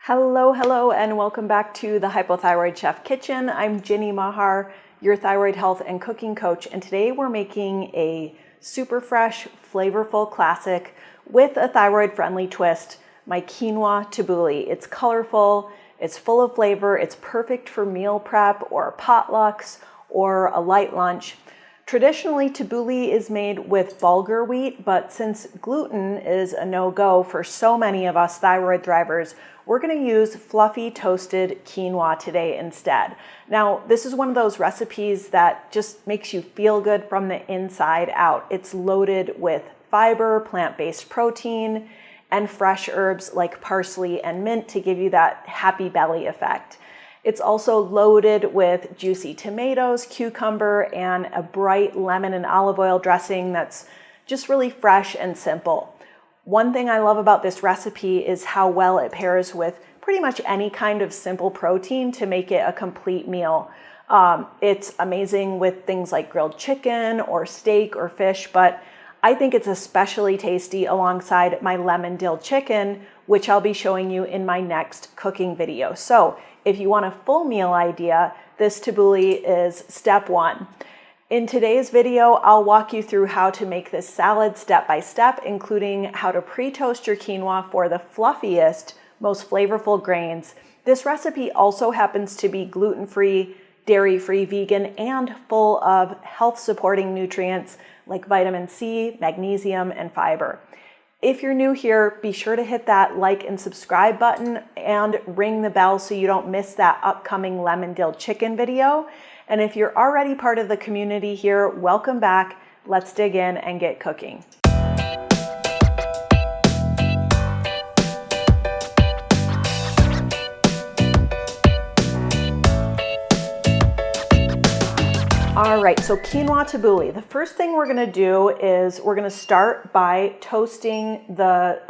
Hello, and welcome back to the Hypothyroid Chef Kitchen. I'm Ginny Mahar, your thyroid health and cooking coach, and today we're making a super fresh, flavorful classic with a thyroid-friendly twist, my Quinoa Tabbouleh. It's colorful, it's full of flavor, it's perfect for meal prep or potlucks or a light lunch. Traditionally, tabbouleh is made with bulgur wheat, but since gluten is a no-go for so many of us thyroid thrivers, we're going to use fluffy toasted quinoa today instead. Now, this is one of those recipes that just makes you feel good from the inside out. It's loaded with fiber, plant-based protein, and fresh herbs like parsley and mint to give you that happy belly effect. It's also loaded with juicy tomatoes, cucumber, and a bright lemon and olive oil dressing that's just really fresh and simple. One thing I love about this recipe is how well it pairs with pretty much any kind of simple protein to make it a complete meal. It's amazing with things like grilled chicken or steak or fish, but I think it's especially tasty alongside my lemon dill chicken, which I'll be showing you in my next cooking video. So if you want a full meal idea, this tabbouleh is step one. In today's video, I'll walk you through how to make this salad step by step, including how to pre-toast your quinoa for the fluffiest, most flavorful grains. This recipe also happens to be gluten-free, dairy-free, vegan, and full of health-supporting nutrients like vitamin C, magnesium, and fiber. If you're new here, be sure to hit that like and subscribe button and ring the bell so you don't miss that upcoming lemon dill chicken video. And if you're already part of the community here, welcome back. Let's dig in and get cooking. All right, so quinoa tabbouleh. The first thing we're gonna do is we're gonna start by toasting the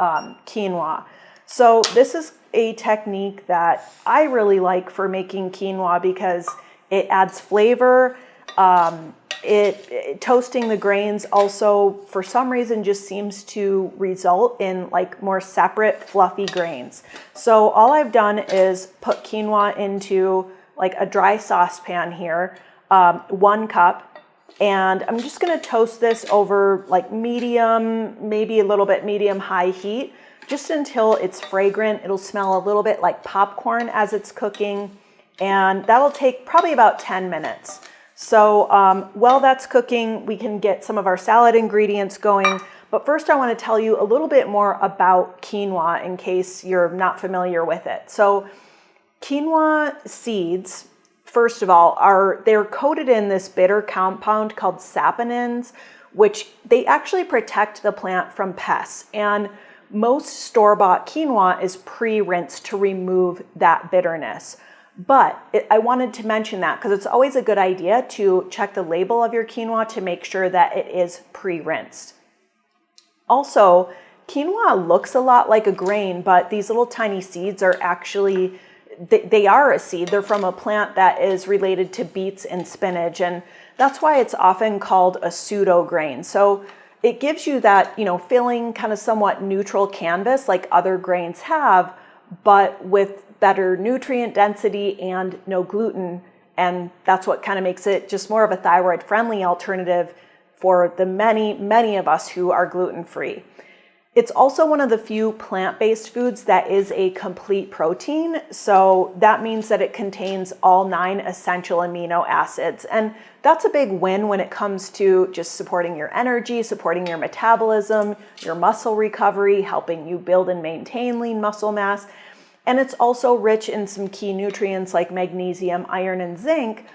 quinoa. So this is a technique that I really like for making quinoa because it adds flavor. Toasting the grains also, for some reason, just seems to result in like more separate, fluffy grains. So all I've done is put quinoa into like a dry saucepan here, 1 cup, and I'm just gonna toast this over like medium, maybe a little bit medium-high heat, just until it's fragrant. It'll smell a little bit like popcorn as it's cooking, and that'll take probably about 10 minutes. So while that's cooking, we can get some of our salad ingredients going. But first I want to tell you a little bit more about quinoa in case you're not familiar with it. So quinoa seeds, first of all, they're coated in this bitter compound called saponins, which they actually protect the plant from pests. And most store-bought quinoa is pre-rinsed to remove that bitterness. But I wanted to mention that because it's always a good idea to check the label of your quinoa to make sure that it is pre-rinsed. Also, quinoa looks a lot like a grain, but these little tiny seeds are actually, they are a seed. They're from a plant that is related to beets and spinach, and that's why it's often called a pseudo grain. So it gives you that, filling kind of somewhat neutral canvas like other grains have, but with better nutrient density and no gluten, and that's what kind of makes it just more of a thyroid-friendly alternative for the many of us who are gluten-free. It's also one of the few plant-based foods that is a complete protein, so that means that it contains all 9 essential amino acids, and that's a big win when it comes to just supporting your energy, supporting your metabolism, your muscle recovery, helping you build and maintain lean muscle mass. And it's also rich in some key nutrients like magnesium, iron, and zinc,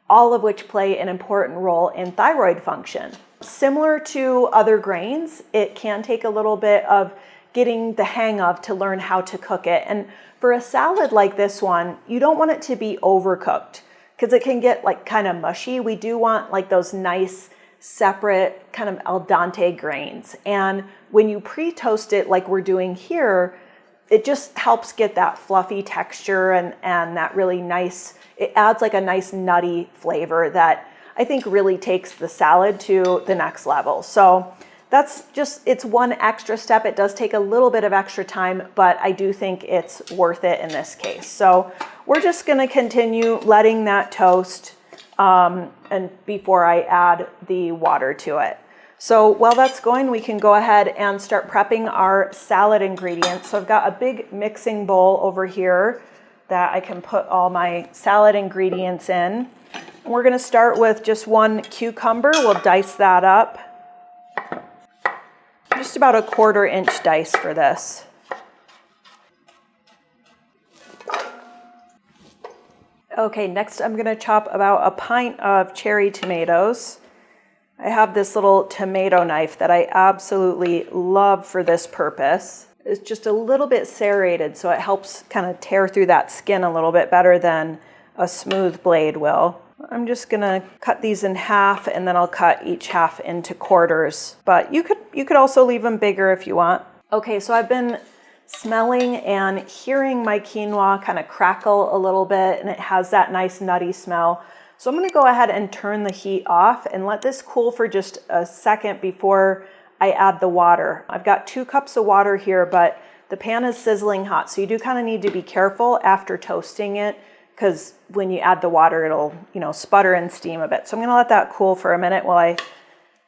all of which play an important role in thyroid function. Similar to other grains, it can take a little bit of getting the hang of to learn how to cook it. And for a salad like this one, you don't want it to be overcooked because it can get like kind of mushy. We do want like those nice, separate kind of al dente grains. And when you pre-toast it like we're doing here, it just helps get that fluffy texture and that really nice, it adds like a nice nutty flavor that I think really takes the salad to the next level. So that's just, it's one extra step. It does take a little bit of extra time, but I do think it's worth it in this case. So we're just gonna continue letting that toast and before I add the water to it. So while that's going, we can go ahead and start prepping our salad ingredients. So I've got a big mixing bowl over here that I can put all my salad ingredients in. And we're gonna start with just one cucumber. We'll dice that up. Just about a 1/4 inch dice for this. Okay, next I'm gonna chop about a pint of cherry tomatoes. I have this little tomato knife that I absolutely love for this purpose. It's just a little bit serrated, so it helps kind of tear through that skin a little bit better than a smooth blade will. I'm just gonna cut these in half, and then I'll cut each half into quarters. But you could also leave them bigger if you want. Okay, so I've been smelling and hearing my quinoa kind of crackle a little bit, and it has that nice nutty smell. So I'm gonna go ahead and turn the heat off and let this cool for just a second before I add the water. I've got 2 cups of water here, but the pan is sizzling hot, so you do kind of need to be careful after toasting it, because when you add the water, it'll, sputter and steam a bit. So I'm gonna let that cool for a minute while I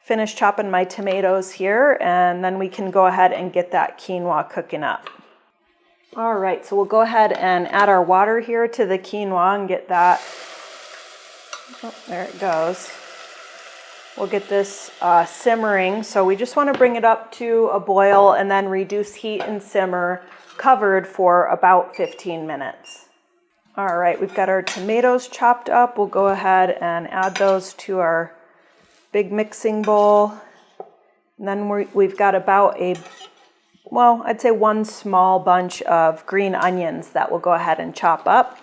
finish chopping my tomatoes here, and then we can go ahead and get that quinoa cooking up. All right, so we'll go ahead and add our water here to the quinoa and get that, oh, there it goes. We'll get this simmering. So we just wanna bring it up to a boil and then reduce heat and simmer, covered for about 15 minutes. All right, we've got our tomatoes chopped up. We'll go ahead and add those to our big mixing bowl. And then we've got about I'd say 1 small bunch of green onions that we'll go ahead and chop up.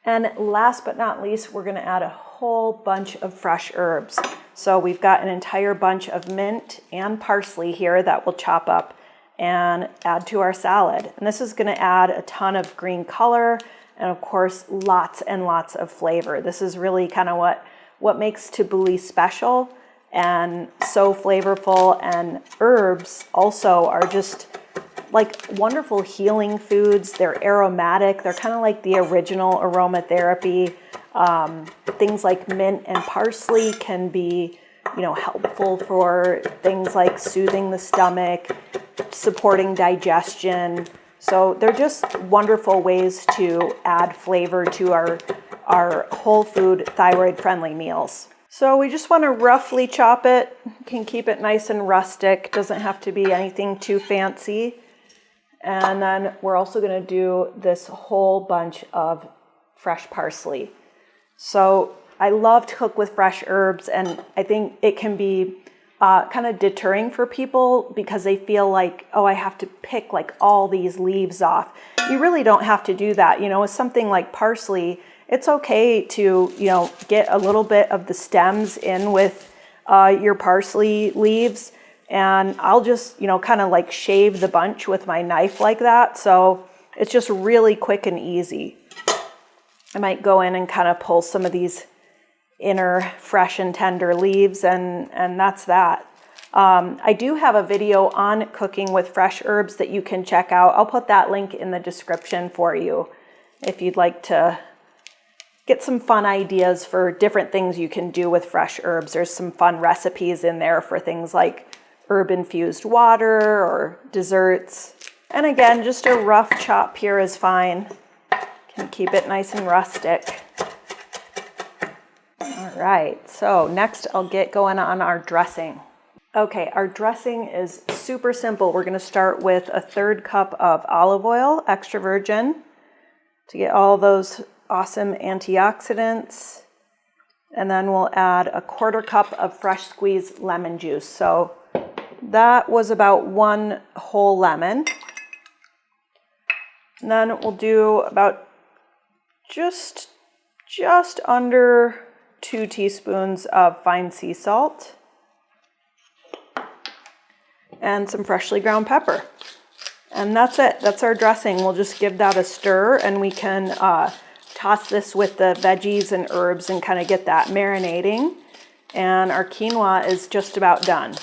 And last but not least, we're gonna add a whole bunch of fresh herbs. So we've got an entire bunch of mint and parsley here that we'll chop up and add to our salad. And this is gonna add a ton of green color and of course, lots and lots of flavor. This is really kind of what makes tabbouleh special and so flavorful. And herbs also are just like wonderful healing foods. They're aromatic. They're kind of like the original aromatherapy. Things like mint and parsley can be, helpful for things like soothing the stomach, supporting digestion. So they're just wonderful ways to add flavor to our whole food thyroid-friendly meals. So we just want to roughly chop it. You can keep it nice and rustic. Doesn't have to be anything too fancy. And then we're also going to do this whole bunch of fresh parsley. So I love to cook with fresh herbs, and I think it can be kind of deterring for people because they feel like, oh, I have to pick like all these leaves off. You really don't have to do that. With something like parsley, it's okay to, get a little bit of the stems in with your parsley leaves. And I'll just, kind of like shave the bunch with my knife like that. So it's just really quick and easy. I might go in and kind of pull some of these inner fresh and tender leaves, and that's that. I do have a video on cooking with fresh herbs that you can check out. I'll put that link in the description for you if you'd like to get some fun ideas for different things you can do with fresh herbs. There's some fun recipes in there for things like herb-infused water or desserts. And again, just a rough chop here is fine. Can keep it nice and rustic. All right, so next I'll get going on our dressing. Okay, our dressing is super simple. We're gonna start with a 1/3 cup of olive oil, extra virgin, to get all those awesome antioxidants. And then we'll add a 1/4 cup of fresh squeezed lemon juice. So that was about 1 whole lemon. And then we'll do about just under 2 teaspoons of fine sea salt and some freshly ground pepper. And that's it. That's our dressing. We'll just give that a stir, and we can toss this with the veggies and herbs and kind of get that marinating. And our quinoa is just about done.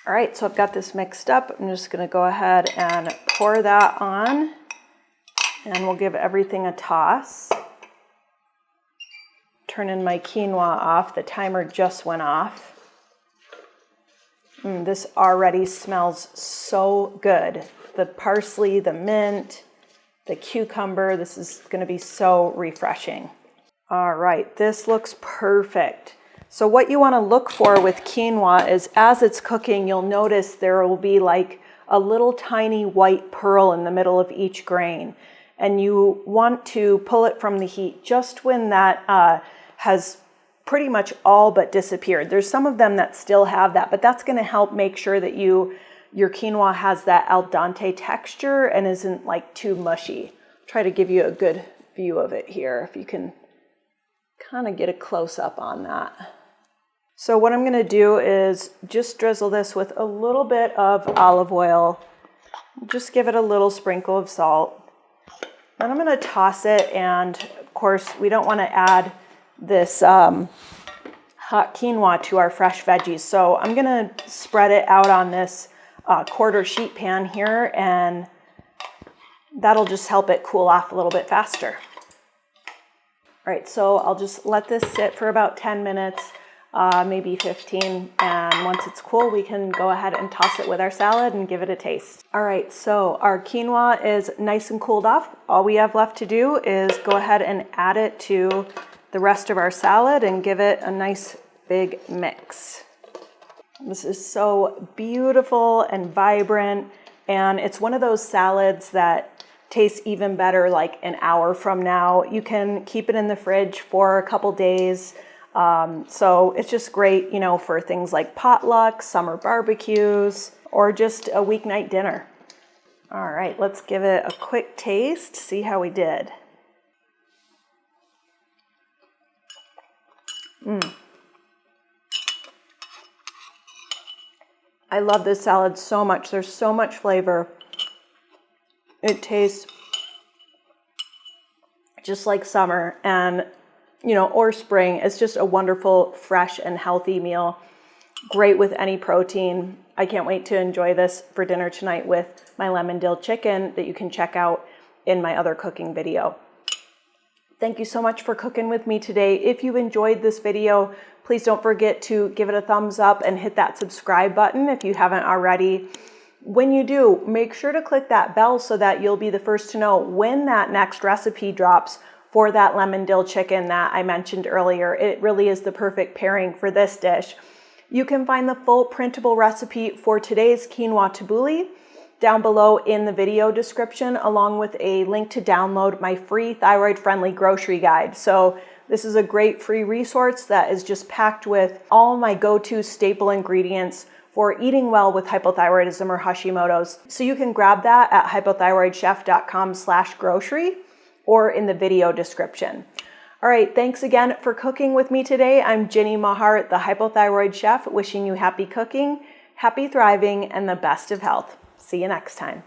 All right, so I've got this mixed up. I'm just gonna go ahead and pour that on, and we'll give everything a toss. Turning my quinoa off. The timer just went off. This already smells so good. The parsley, the mint, the cucumber, this is gonna be so refreshing. All right, this looks perfect. So what you wanna look for with quinoa is as it's cooking, you'll notice there will be like a little tiny white pearl in the middle of each grain. And you want to pull it from the heat just when that has pretty much all but disappeared. There's some of them that still have that, but that's gonna help make sure that your quinoa has that al dente texture and isn't like too mushy. Try to give you a good view of it here, if you can kind of get a close up on that. So what I'm gonna do is just drizzle this with a little bit of olive oil. Just give it a little sprinkle of salt. Then I'm gonna toss it, and of course we don't wanna add this hot quinoa to our fresh veggies. So I'm gonna spread it out on this quarter sheet pan here, and that'll just help it cool off a little bit faster. All right, so I'll just let this sit for about 10 minutes, maybe 15, and once it's cool, we can go ahead and toss it with our salad and give it a taste. All right, so our quinoa is nice and cooled off. All we have left to do is go ahead and add it to the rest of our salad and give it a nice big mix. This is so beautiful and vibrant, and it's one of those salads that tastes even better like an hour from now. You can keep it in the fridge for a couple days. So it's just great, you know, for things like potlucks, summer barbecues, or just a weeknight dinner. All right, let's give it a quick taste, see how we did. I love this salad so much. There's so much flavor. It tastes just like summer and, you know, or spring. It's just a wonderful, fresh and healthy meal. Great with any protein. I can't wait to enjoy this for dinner tonight with my lemon dill chicken that you can check out in my other cooking video. Thank you so much for cooking with me today. If you enjoyed this video, please don't forget to give it a thumbs up and hit that subscribe button if you haven't already. When you do, make sure to click that bell so that you'll be the first to know when that next recipe drops for that lemon dill chicken that I mentioned earlier. It really is the perfect pairing for this dish. You can find the full printable recipe for today's Quinoa Tabbouleh down below in the video description, along with a link to download my free thyroid-friendly grocery guide. So this is a great free resource that is just packed with all my go-to staple ingredients for eating well with hypothyroidism or Hashimoto's. So you can grab that at hypothyroidchef.com/grocery or in the video description. All right, thanks again for cooking with me today. I'm Ginny Mahart, the Hypothyroid Chef, wishing you happy cooking, happy thriving, and the best of health. See you next time.